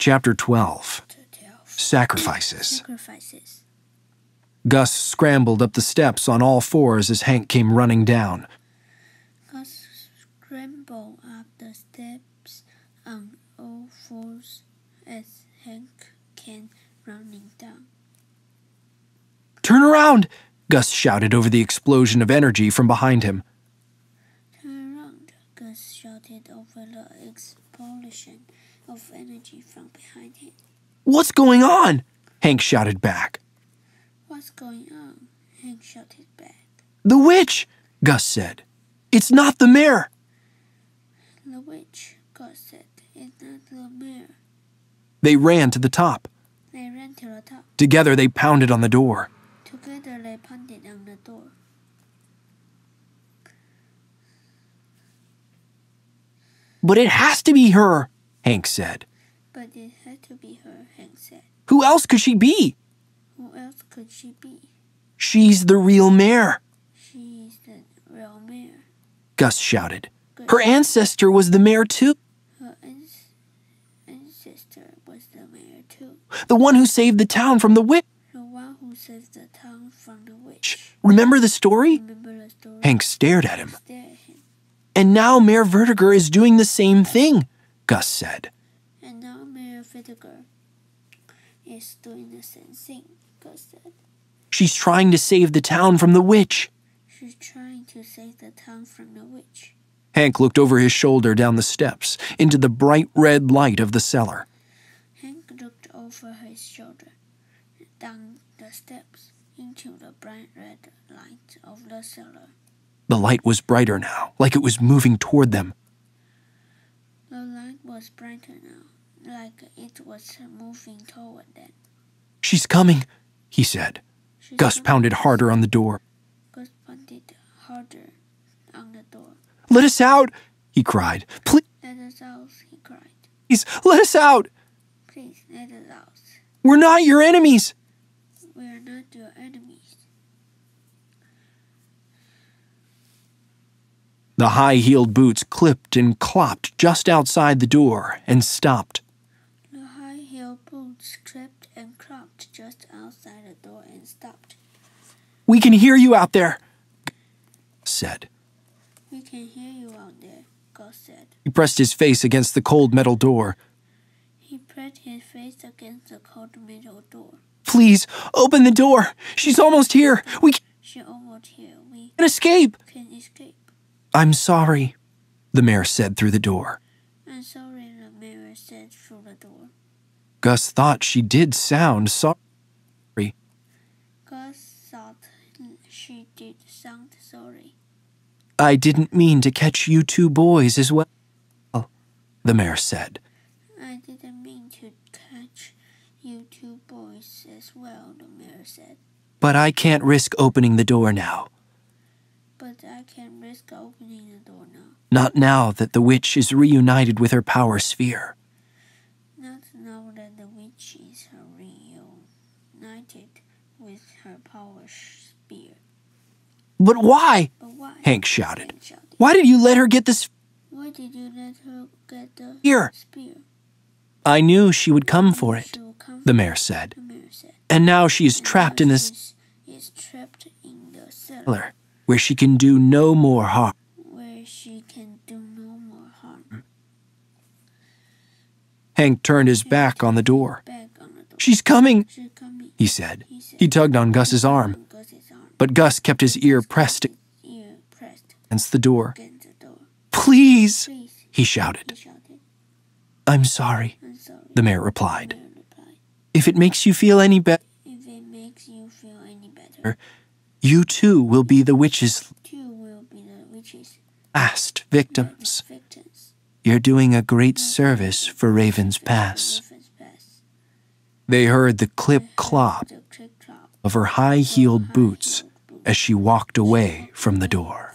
Chapter 12. Sacrifices. Gus scrambled up the steps on all fours as Hank came running down. Gus scrambled up the steps on all fours as Hank came running down. "Turn around!" Gus shouted over the explosion of energy from behind him. "Turn around!" Gus shouted over the explosion of energy from behind him. "What's going on?" Hank shouted back. "What's going on?" Hank shouted back. "The witch!" Gus said. "It's not the mayor!" "The witch," Gus said. "It's not the mayor." They ran to the top. They ran to the top. Together they pounded on the door. Together they pounded on the door. "But it has to be her," Hank said. "But it had to be her," Hank said. "Who else could she be?" "Who else could she be?" "She's the real mayor," "She's the real mayor," Gus shouted. "Her ancestor was the mayor too. Her ancestor was the mayor too. The one who saved the town from the witch. The one who saved the town from the witch. Remember the story?" Remember the story? Hank stared at him. Stare at him. "And now Mayor Vertiger is doing the same thing," Gus said. "And now Mayor Vertiger is doing the same thing," Gus said. "She's trying to save the town from the witch." "She's trying to save the town from the witch." Hank looked over his shoulder down the steps into the bright red light of the cellar. Hank looked over his shoulder, down the steps, into the bright red light of the cellar. The light was brighter now, like it was moving toward them. The light was brighter now, like it was moving toward them. "She's coming," he said. Gus pounded harder on the door. Gus pounded harder on the door. "Let us out," he cried. "Please, "Let us out," he cried. let us out. "Please, let us out. We're not your enemies." We are not your enemies." The high-heeled boots clipped and clopped just outside the door and stopped. The high-heeled boots clipped and clopped just outside the door and stopped. "We can hear you out there," Gus said. "We can hear you out there," Gus said. He pressed his face against the cold metal door. He pressed his face against the cold metal door. "Please, open the door. She's almost here. We "She's almost here. We can escape." can escape." "I'm sorry," the mayor said through the door. "I'm sorry," the mayor said through the door. Gus thought she did sound sorry. Gus thought she did sound sorry. "I didn't mean to catch you two boys as well," the mayor said. "I didn't mean to catch you two boys as well," the mayor said. "But I can't risk opening the door now. "But I can't risk opening the door now. Not now that the witch is reunited with her power sphere." Not now that the witch is reunited with her power spear." "But why?" "But why?" Hank shouted. Hank shouted. "Why did you let her get this "Why did you let her get the Here. spear?" I knew she would come for it," She will come the mayor said. The mayor said. "And now she is "And trapped now in this she is trapped in the cellar, cellar where she can do no more harm." where she can do no more harm." Hank turned his back on the door. Back on the door. "She's coming," "She's coming," he said. he said. He tugged on Gus's arm, On Gus's arm. but Gus kept his ear pressed Ear pressed against the door. against the door. "Please," "Please," he shouted. he shouted. "I'm sorry," "I'm sorry," the mayor the replied. mayor replied. "If it makes you feel any better, "If it makes you feel any better, you too will be the witch's you will be the witch's last victims. victims." You're doing a great service for Raven's Pass." Raven's Pass. They heard the clip-clop The click-clop of her high-heeled boots as she walked away from the door.